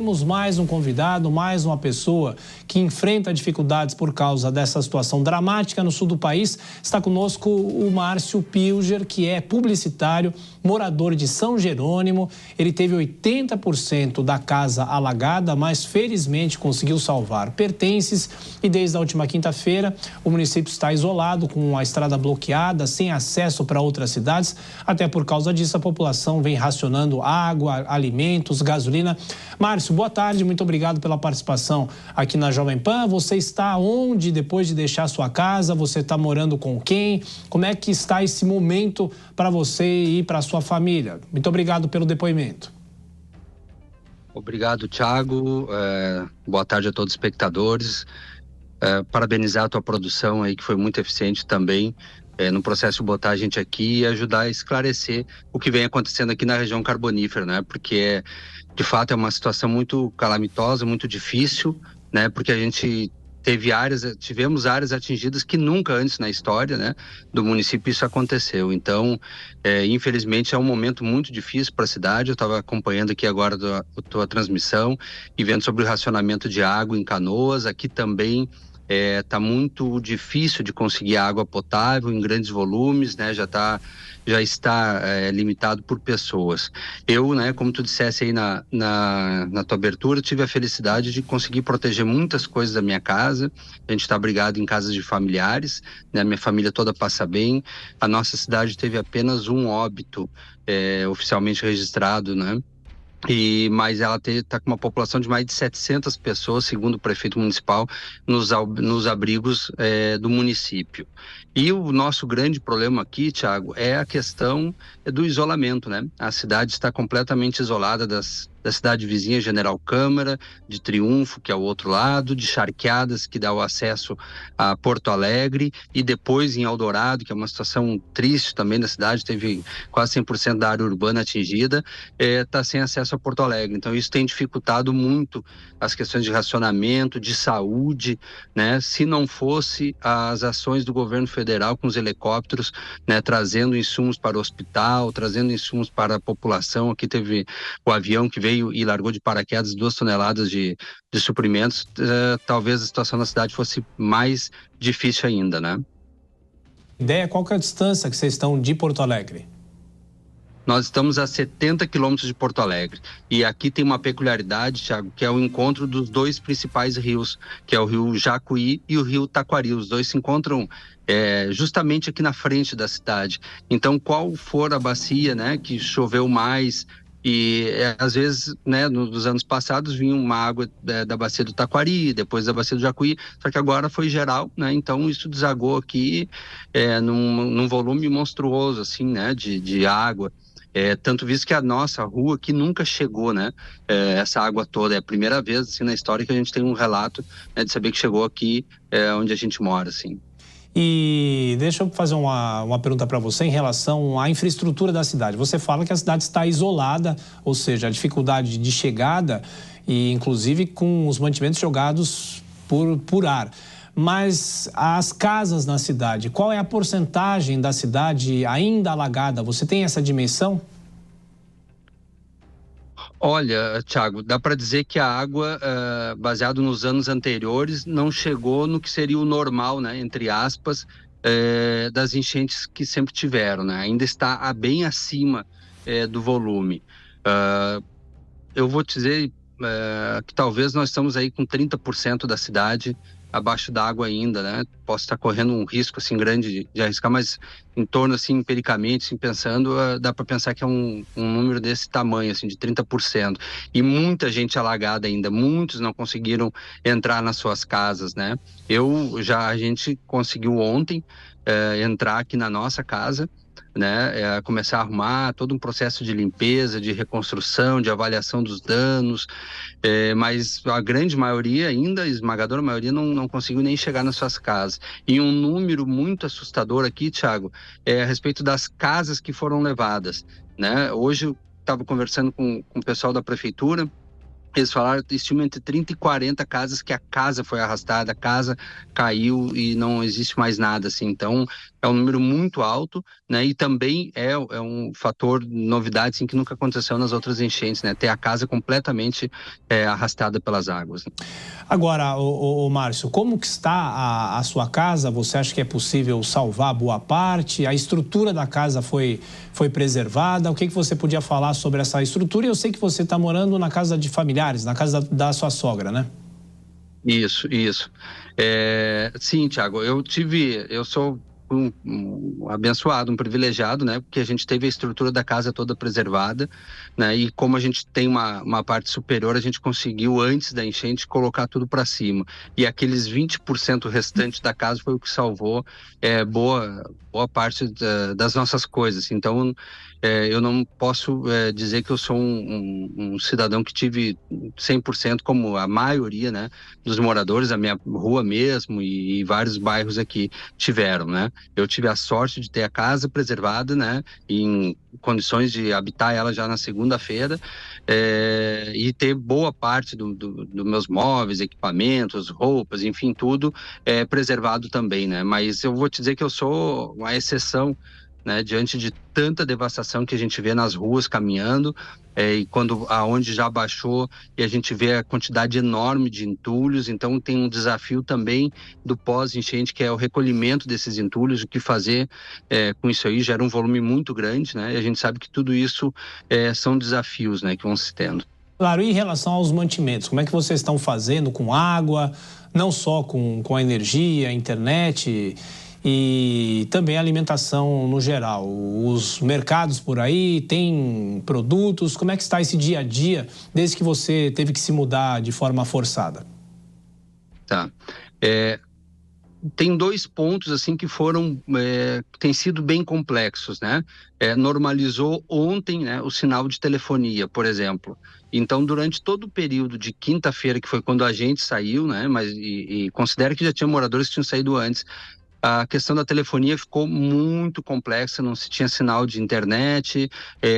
Temos mais um convidado, mais uma pessoa que enfrenta dificuldades por causa dessa situação dramática no sul do país. Está conosco o Márcio Pilger, que é publicitário, morador de São Jerônimo. Ele teve 80% da casa alagada, mas felizmente conseguiu salvar pertences. E desde a última quinta-feira, o município está isolado, com a estrada bloqueada, sem acesso para outras cidades. Até por causa disso, a população vem racionando água, alimentos, gasolina. Márcio, boa tarde, muito obrigado pela participação aqui na Jovem Pan. Você está onde depois de deixar sua casa? Você está morando com quem? Como é que está esse momento para você e para a sua família? Muito obrigado pelo depoimento. Obrigado, Thiago. Boa tarde a todos os espectadores. Parabenizar a tua produção aí, que foi muito eficiente também no processo de botar a gente aqui e ajudar a esclarecer o que vem acontecendo aqui na região carbonífera, né? Porque de fato é uma situação muito calamitosa, muito difícil, né? Porque a gente tivemos áreas atingidas que nunca antes na história, né, do município isso aconteceu. Então, infelizmente é um momento muito difícil para a cidade. Eu estava acompanhando aqui agora a tua transmissão e vendo sobre o racionamento de água em Canoas. Aqui também tá muito difícil de conseguir água potável em grandes volumes, né? Já está limitado por pessoas. Eu, né, como tu dissesse aí na tua abertura, tive a felicidade de conseguir proteger muitas coisas da minha casa. A gente está abrigado em casas de familiares, né? Minha família toda passa bem. A nossa cidade teve apenas um óbito oficialmente registrado, né? Mas ela está com uma população de mais de 700 pessoas, segundo o prefeito municipal, nos abrigos do município. E o nosso grande problema aqui, Thiago, é a questão do isolamento, né? A cidade está completamente isolada da cidade vizinha, General Câmara, de Triunfo, que é o outro lado, de Charqueadas, que dá o acesso a Porto Alegre, e depois em Eldorado, que é uma situação triste também da cidade, teve quase 100% da área urbana atingida, está sem acesso a Porto Alegre. Então isso tem dificultado muito as questões de racionamento, de saúde, né? Se não fosse as ações do governo federal com os helicópteros, né, trazendo insumos para o hospital, trazendo insumos para a população. Aqui teve o avião que veio e largou de paraquedas 2 toneladas de suprimentos. Talvez a situação na cidade fosse mais difícil ainda, né? Ideia, qual que é a distância que vocês estão de Porto Alegre? Nós estamos a 70 quilômetros de Porto Alegre. E aqui tem uma peculiaridade, Thiago, que é o encontro dos dois principais rios, que é o rio Jacuí e o rio Taquari. Os dois se encontram justamente aqui na frente da cidade. Então, qual for a bacia, né, que choveu mais, e às vezes, né, nos anos passados vinha uma água da bacia do Taquari, depois da bacia do Jacuí, só que agora foi geral, né? Então isso desagou aqui num volume monstruoso, assim, né, de água. Tanto visto que a nossa rua aqui nunca chegou, né, essa água toda. É a primeira vez, assim, na história que a gente tem um relato, né, de saber que chegou aqui onde a gente mora, assim. E deixa eu fazer uma pergunta para você em relação à infraestrutura da cidade. Você fala que a cidade está isolada, ou seja, a dificuldade de chegada, e inclusive com os mantimentos jogados por ar. Mas as casas na cidade, qual é a porcentagem da cidade ainda alagada? Você tem essa dimensão? Olha, Thiago, dá para dizer que a água, baseado nos anos anteriores, não chegou no que seria o normal, né, entre aspas, das enchentes que sempre tiveram, né? Ainda está bem acima do volume. Eu vou te dizer que talvez nós estamos aí com 30% da cidade abaixo d'água ainda, né? Posso estar correndo um risco assim grande de arriscar, mas em torno assim, empiricamente, assim, pensando, dá para pensar que é um número desse tamanho, assim, de 30%. E muita gente alagada ainda, muitos não conseguiram entrar nas suas casas, né? A gente conseguiu ontem entrar aqui na nossa casa, né, começar a arrumar todo um processo de limpeza, de reconstrução, de avaliação dos danos, mas a grande maioria ainda, a esmagadora maioria, não conseguiu nem chegar nas suas casas. E um número muito assustador aqui, Thiago, a respeito das casas que foram levadas, né? Hoje eu estava conversando com o pessoal da prefeitura, Eles falaram, estimam entre 30 e 40 casas que a casa foi arrastada, a casa caiu e não existe mais nada, assim. Então, é um número muito alto, né? E também é um fator novidade, assim, que nunca aconteceu nas outras enchentes, né? Ter a casa completamente arrastada pelas águas. Agora, o Márcio, como que está a sua casa? Você acha que é possível salvar boa parte? A estrutura da casa foi preservada? O que você podia falar sobre essa estrutura? E eu sei que você está morando na casa de familiares, na casa da sua sogra, né? Isso. Sim, Thiago, eu sou um abençoado, um privilegiado, né? Porque a gente teve a estrutura da casa toda preservada, né? E como a gente tem uma parte superior, a gente conseguiu, antes da enchente, colocar tudo para cima. E aqueles 20% restantes da casa foi o que salvou boa parte das nossas coisas. Então, eu não posso dizer que eu sou um cidadão que tive 100% como a maioria, né, dos moradores da minha rua mesmo e vários bairros aqui tiveram, né? Eu tive a sorte de ter a casa preservada, né, em condições de habitar ela já na segunda-feira, e ter boa parte dos meus móveis, equipamentos, roupas, enfim, tudo preservado também, né? Mas eu vou te dizer que eu sou uma exceção, né, diante de tanta devastação que a gente vê nas ruas caminhando, e aonde já baixou e a gente vê a quantidade enorme de entulhos. Então tem um desafio também do pós-enchente, que é o recolhimento desses entulhos, o que fazer com isso aí. Gera um volume muito grande, né? E a gente sabe que tudo isso são desafios, né, que vão se tendo. Claro, e em relação aos mantimentos, como é que vocês estão fazendo com água, não só com a energia, a internet e também a alimentação no geral? Os mercados por aí têm produtos, como é que está esse dia a dia desde que você teve que se mudar de forma forçada? Tá. Tem dois pontos assim que têm sido bem complexos, né? Normalizou ontem, né, o sinal de telefonia, por exemplo. Então, durante todo o período de quinta-feira, que foi quando a gente saiu, né? E considera que já tinha moradores que tinham saído antes. A questão da telefonia ficou muito complexa, não se tinha sinal de internet,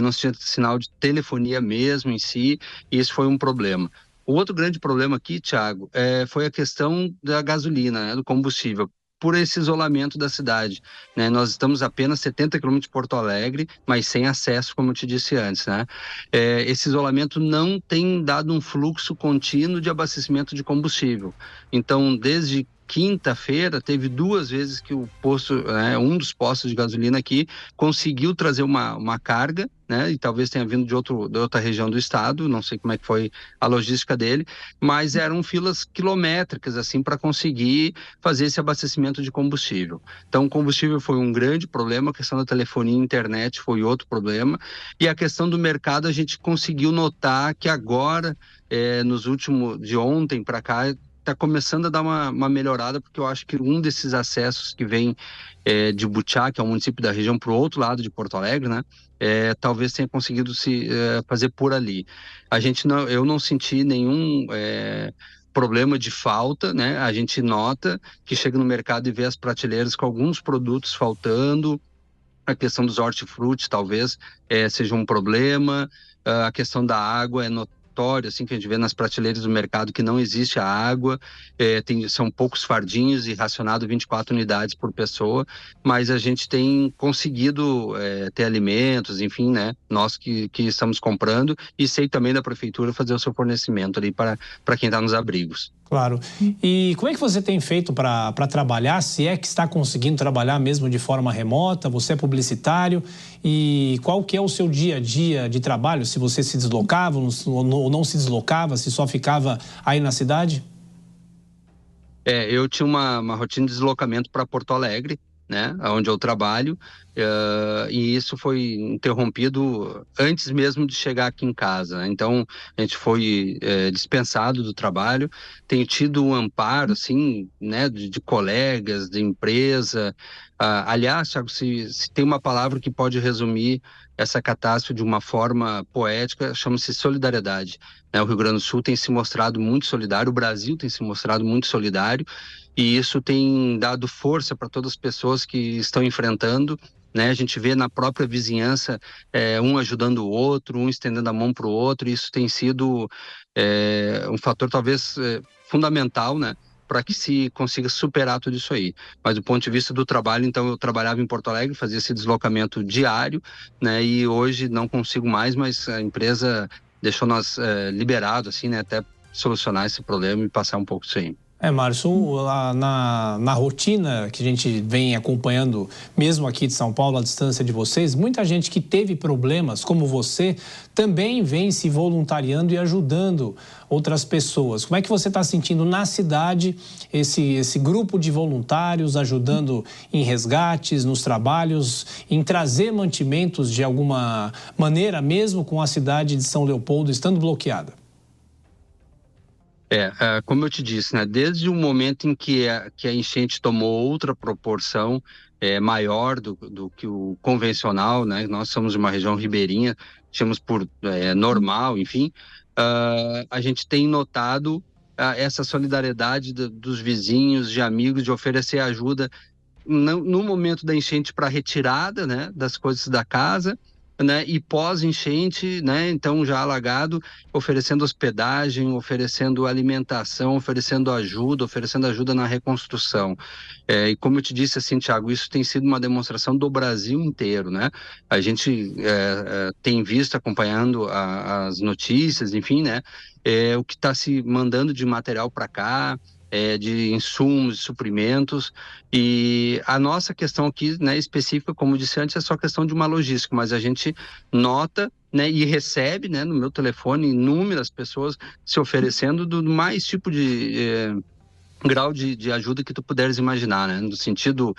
não se tinha sinal de telefonia mesmo em si, e isso foi um problema. O outro grande problema aqui, Thiago, foi a questão da gasolina, né, do combustível, por esse isolamento da cidade, né? Nós estamos a apenas 70 quilômetros de Porto Alegre, mas sem acesso, como eu te disse antes, né? Esse isolamento não tem dado um fluxo contínuo de abastecimento de combustível. Então, desde quinta-feira, teve 2 vezes que o posto, né, um dos postos de gasolina aqui, conseguiu trazer uma carga, né, e talvez tenha vindo de outra região do estado, não sei como é que foi a logística dele, mas eram filas quilométricas, assim, para conseguir fazer esse abastecimento de combustível. Então, o combustível foi um grande problema, a questão da telefonia e internet foi outro problema, e a questão do mercado a gente conseguiu notar que agora, de ontem para cá, está começando a dar uma melhorada, porque eu acho que um desses acessos que vem de Butiá, que é um município da região, para o outro lado de Porto Alegre, né? Talvez tenha conseguido se fazer por ali. Eu não senti nenhum problema de falta, né? A gente nota que chega no mercado e vê as prateleiras com alguns produtos faltando. A questão dos hortifruti talvez seja um problema. A questão da água é notável, assim, que a gente vê nas prateleiras do mercado, que não existe a água, são poucos fardinhos e racionado 24 unidades por pessoa, mas a gente tem conseguido ter alimentos, enfim, né, nós que estamos comprando, e sei também da prefeitura fazer o seu fornecimento ali para quem está nos abrigos. Claro. E como é que você tem feito para trabalhar? Se é que está conseguindo trabalhar mesmo de forma remota? Você é publicitário? E qual que é o seu dia a dia de trabalho? Se você se deslocava ou não se deslocava, se só ficava aí na cidade? Eu tinha uma rotina de deslocamento para Porto Alegre, né, onde eu trabalho, e isso foi interrompido antes mesmo de chegar aqui em casa, né? Então, a gente foi dispensado do trabalho. Tenho tido um amparo, assim, né, de colegas, de empresa. Aliás, Thiago, se tem uma palavra que pode resumir essa catástrofe de uma forma poética, chama-se solidariedade, né? O Rio Grande do Sul tem se mostrado muito solidário, o Brasil tem se mostrado muito solidário, e isso tem dado força para todas as pessoas que estão enfrentando, né? A gente vê na própria vizinhança um ajudando o outro, um estendendo a mão para o outro, e isso tem sido um fator talvez fundamental, né? Para que se consiga superar tudo isso aí. Mas do ponto de vista do trabalho, então eu trabalhava em Porto Alegre, fazia esse deslocamento diário, né? E hoje não consigo mais, mas a empresa deixou nós liberados, assim, né? Até solucionar esse problema e passar um pouco disso aí. Márcio, na rotina que a gente vem acompanhando, mesmo aqui de São Paulo, à distância de vocês, muita gente que teve problemas, como você, também vem se voluntariando e ajudando outras pessoas. Como é que você está sentindo na cidade esse grupo de voluntários ajudando em resgates, nos trabalhos, em trazer mantimentos de alguma maneira, mesmo com a cidade de São Leopoldo estando bloqueada? Como eu te disse, né, desde o momento em que a enchente tomou outra proporção maior do que o convencional, né, nós somos uma região ribeirinha, tínhamos por normal, enfim, a gente tem notado essa solidariedade dos vizinhos, de amigos, de oferecer ajuda no momento da enchente para retirada, né, das coisas da casa, né, e pós-enchente, né, então já alagado, oferecendo hospedagem, oferecendo alimentação, oferecendo ajuda na reconstrução. E como eu te disse, assim, Thiago, isso tem sido uma demonstração do Brasil inteiro, né? A gente tem visto, acompanhando as notícias, enfim, né, o que está se mandando de material para cá, de insumos, de suprimentos, e a nossa questão aqui, né, específica, como eu disse antes, é só questão de uma logística, mas a gente nota, né, e recebe, né, no meu telefone inúmeras pessoas se oferecendo do mais tipo de grau de ajuda que tu puderes imaginar, né? No sentido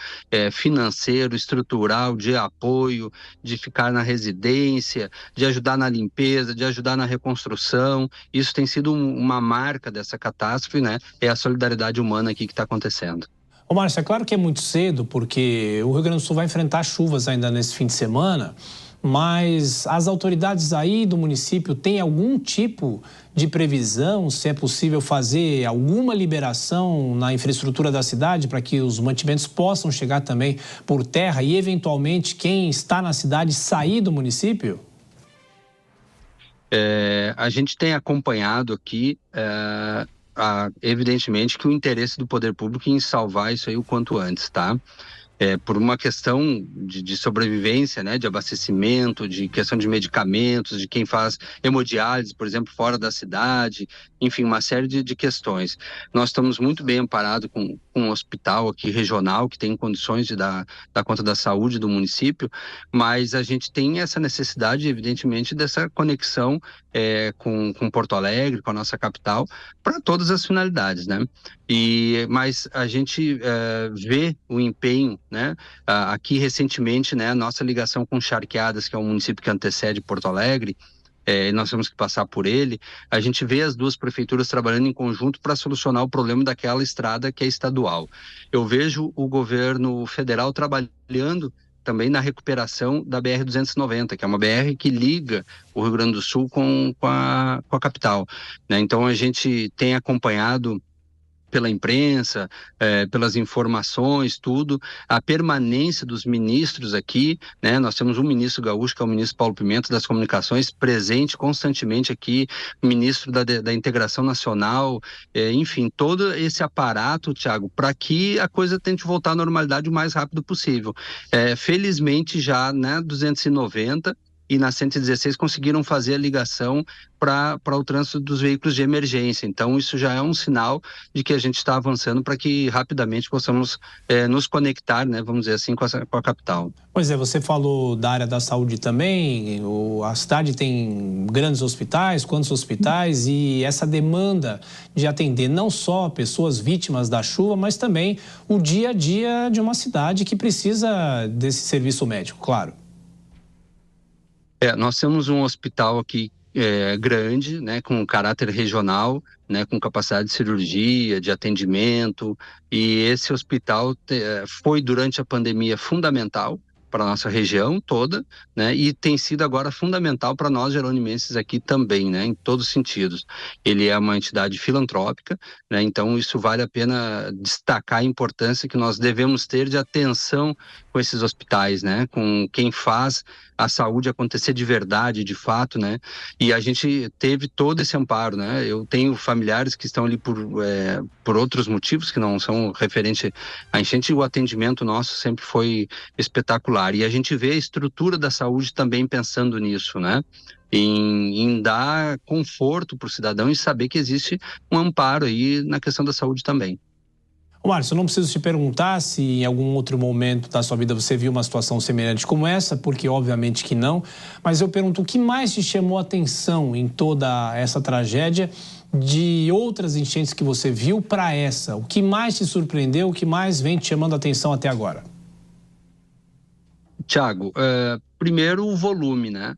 financeiro, estrutural, de apoio, de ficar na residência, de ajudar na limpeza, de ajudar na reconstrução. Isso tem sido uma marca dessa catástrofe, né? É a solidariedade humana aqui que está acontecendo. Ô, Márcio, é claro que é muito cedo, porque o Rio Grande do Sul vai enfrentar chuvas ainda nesse fim de semana, mas as autoridades aí do município têm algum tipo de previsão, se é possível fazer alguma liberação na infraestrutura da cidade para que os mantimentos possam chegar também por terra e, eventualmente, quem está na cidade sair do município? A gente tem acompanhado aqui, evidentemente, que o interesse do poder público em salvar isso aí o quanto antes, tá? Por uma questão de sobrevivência, né, de abastecimento, de questão de medicamentos, de quem faz hemodiálise, por exemplo, fora da cidade, enfim, uma série de questões. Nós estamos muito bem amparados com um hospital aqui regional que tem condições de dar conta da saúde do município, mas a gente tem essa necessidade, evidentemente, dessa conexão com Porto Alegre, com a nossa capital, para todas as finalidades, né? Mas a gente vê o empenho, né? Aqui recentemente, né? Nossa ligação com Charqueadas, que é um município que antecede Porto Alegre, nós temos que passar por ele. A gente vê as duas prefeituras trabalhando em conjunto para solucionar o problema daquela estrada que é estadual. Eu vejo o governo federal trabalhando também na recuperação da BR-290, que é uma BR que liga o Rio Grande do Sul com a capital, né? Então a gente tem acompanhado pela imprensa, pelas informações, tudo, a permanência dos ministros aqui, né? Nós temos um ministro gaúcho, que é o ministro Paulo Pimenta das Comunicações, presente constantemente aqui, ministro da Integração Nacional, enfim, todo esse aparato, Thiago, para que a coisa tente voltar à normalidade o mais rápido possível. Felizmente já, né, 290 e na 116 conseguiram fazer a ligação para o trânsito dos veículos de emergência. Então, isso já é um sinal de que a gente está avançando para que rapidamente possamos nos conectar, né, vamos dizer assim, com a capital. Pois é, você falou da área da saúde também, a cidade tem grandes hospitais, quantos hospitais, e essa demanda de atender não só pessoas vítimas da chuva, mas também o dia a dia de uma cidade que precisa desse serviço médico, claro. Nós temos um hospital aqui grande, né, com caráter regional, né, com capacidade de cirurgia, de atendimento, e esse hospital foi durante a pandemia fundamental, para a nossa região toda, né? E tem sido agora fundamental para nós geronimenses aqui também, né? Em todos os sentidos. Ele é uma entidade filantrópica, né? Então isso vale a pena destacar a importância que nós devemos ter de atenção com esses hospitais, né? Com quem faz a saúde acontecer de verdade, de fato, né? E a gente teve todo esse amparo, né? Eu tenho familiares que estão ali por outros motivos que não são referente à enchente, e o atendimento nosso sempre foi espetacular. E a gente vê a estrutura da saúde também pensando nisso, né? Em dar conforto para o cidadão e saber que existe um amparo aí na questão da saúde também. Ô, Márcio, eu não preciso te perguntar se em algum outro momento da sua vida você viu uma situação semelhante como essa, porque obviamente que não, mas eu pergunto, o que mais te chamou a atenção em toda essa tragédia de outras enchentes que você viu para essa? O que mais te surpreendeu, o que mais vem te chamando a atenção até agora? Tiago, primeiro o volume, né?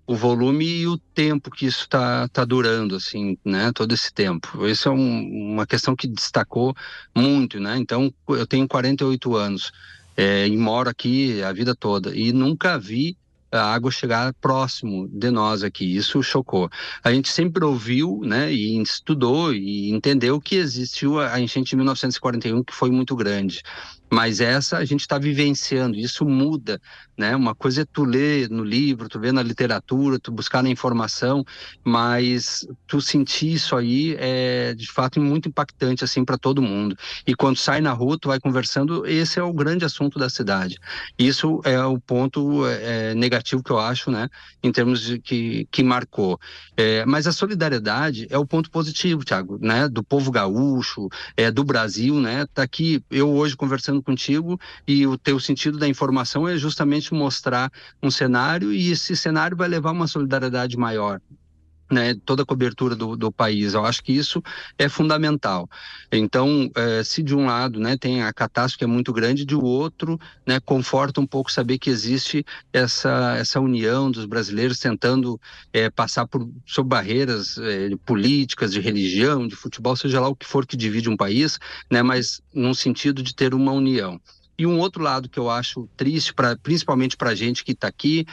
O volume e o tempo que isso tá durando, assim, né? Todo esse tempo. Isso é uma questão que destacou muito, né? Então, eu tenho 48 anos e moro aqui a vida toda e nunca vi a água chegar próximo de nós aqui. Isso chocou. A gente sempre ouviu, né? E estudou e entendeu que existiu a enchente de 1941, que foi muito grande. Mas essa a gente está vivenciando, isso muda, né? Uma coisa é tu ler no livro, tu ver na literatura, tu buscar na informação, mas tu sentir isso aí é de fato muito impactante assim para todo mundo. E quando sai na rua, tu vai conversando, esse é o grande assunto da cidade. Isso é o ponto negativo que eu acho, né? Em termos de que marcou. Mas a solidariedade é o ponto positivo, Thiago, né? Do povo gaúcho, do Brasil, né? Tá aqui eu hoje conversando contigo e o teu sentido da informação é justamente mostrar um cenário e esse cenário vai levar uma solidariedade maior, né, toda a cobertura do país. Eu acho que isso é fundamental. Então, se de um lado, né, tem a catástrofe que é muito grande, de outro, né, conforta um pouco saber que existe essa união dos brasileiros tentando passar sob barreiras políticas, de religião, de futebol, seja lá o que for que divide um país, né, mas num sentido de ter uma união. E um outro lado que eu acho triste, principalmente para a gente que está aqui,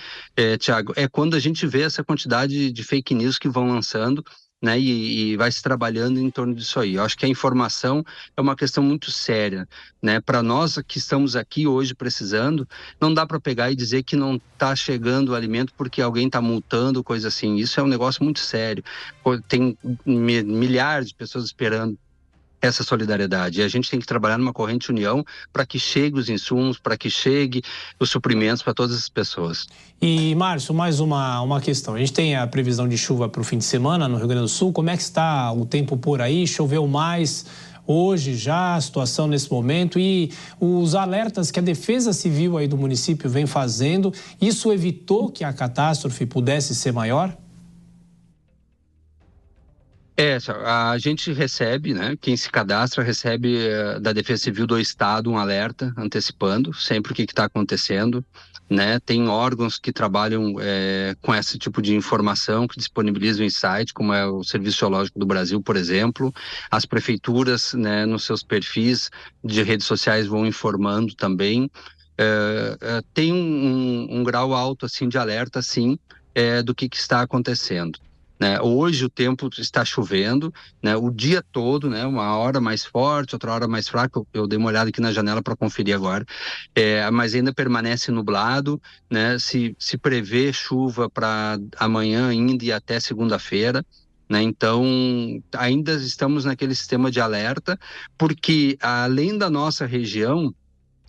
Tiago, é quando a gente vê essa quantidade de fake news que vão lançando, né, e vai se trabalhando em torno disso aí. Eu acho que a informação é uma questão muito séria, né? Para nós que estamos aqui hoje precisando, não dá para pegar e dizer que não está chegando o alimento porque alguém está multando, coisa assim. Isso é um negócio muito sério. Tem milhares de pessoas esperando essa solidariedade. E a gente tem que trabalhar numa corrente união para que chegue os insumos, para que chegue os suprimentos para todas as pessoas. E, Márcio, mais uma questão. A gente tem a previsão de chuva para o fim de semana no Rio Grande do Sul. Como é que está o tempo por aí? Choveu mais hoje já, a situação nesse momento? E os alertas que a Defesa Civil aí do município vem fazendo, isso evitou que a catástrofe pudesse ser maior? A gente recebe, né? Quem se cadastra recebe da Defesa Civil do Estado um alerta antecipando sempre o que está acontecendo, né? Tem órgãos que trabalham com esse tipo de informação, que disponibilizam em site, como é o Serviço Geológico do Brasil, por exemplo. As prefeituras, né, nos seus perfis de redes sociais vão informando também. Tem um grau alto assim de alerta, sim, do que está acontecendo. Né? Hoje o tempo está chovendo, né? O dia todo, né? Uma hora mais forte, outra hora mais fraca. Eu dei uma olhada aqui na janela para conferir agora, mas ainda permanece nublado, né? Se prevê chuva para amanhã ainda e até segunda-feira. Né? Então, ainda estamos naquele sistema de alerta, porque além da nossa região,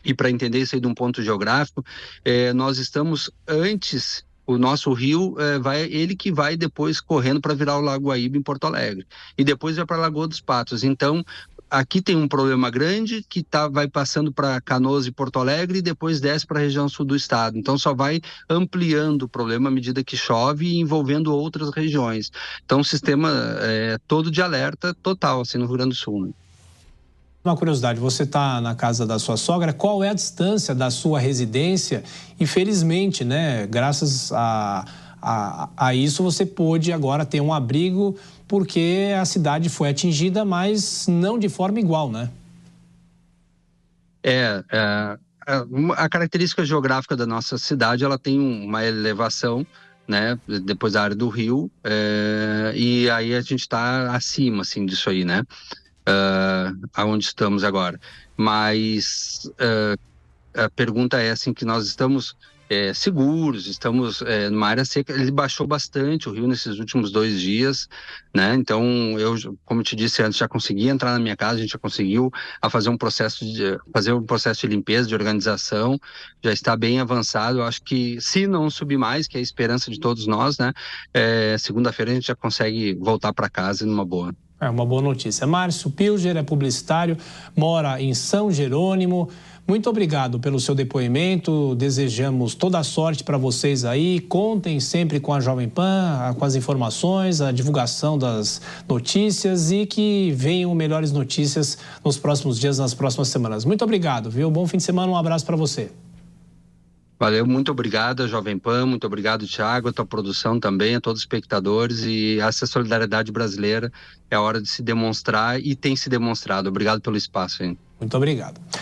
e para entender isso aí de um ponto geográfico, nós estamos antes. O nosso rio ele que vai depois correndo para virar o Lago Guaíba em Porto Alegre. E depois vai para a Lagoa dos Patos. Então, aqui tem um problema grande que vai passando para Canoas e Porto Alegre e depois desce para a região sul do estado. Então, só vai ampliando o problema à medida que chove e envolvendo outras regiões. Então, o sistema todo de alerta total, assim, no Rio Grande do Sul. Né? Uma curiosidade, você está na casa da sua sogra, qual é a distância da sua residência? E felizmente, né, graças a isso você pôde agora ter um abrigo, porque a cidade foi atingida, mas não de forma igual, né? a característica geográfica da nossa cidade, ela tem uma elevação, né, depois da área do rio, e aí a gente está acima, assim, disso aí, né, aonde estamos agora. Mas a pergunta é, assim, que nós estamos seguros, estamos numa área seca. Ele baixou bastante o rio nesses últimos 2 dias, né, então eu, como te disse antes, já consegui entrar na minha casa, a gente já conseguiu fazer um processo de limpeza, de organização, já está bem avançado. Eu acho que se não subir mais, que é a esperança de todos nós, né, segunda-feira a gente já consegue voltar para casa numa boa. É uma boa notícia. Márcio Pilger é publicitário, mora em São Jerônimo. Muito obrigado pelo seu depoimento. Desejamos toda a sorte para vocês aí. Contem sempre com a Jovem Pan, com as informações, a divulgação das notícias e que venham melhores notícias nos próximos dias, nas próximas semanas. Muito obrigado, viu? Bom fim de semana, um abraço para você. Valeu, muito obrigado, Jovem Pan, muito obrigado, Thiago, a tua produção também, a todos os espectadores, e essa solidariedade brasileira é a hora de se demonstrar e tem se demonstrado. Obrigado pelo espaço, hein? Muito obrigado.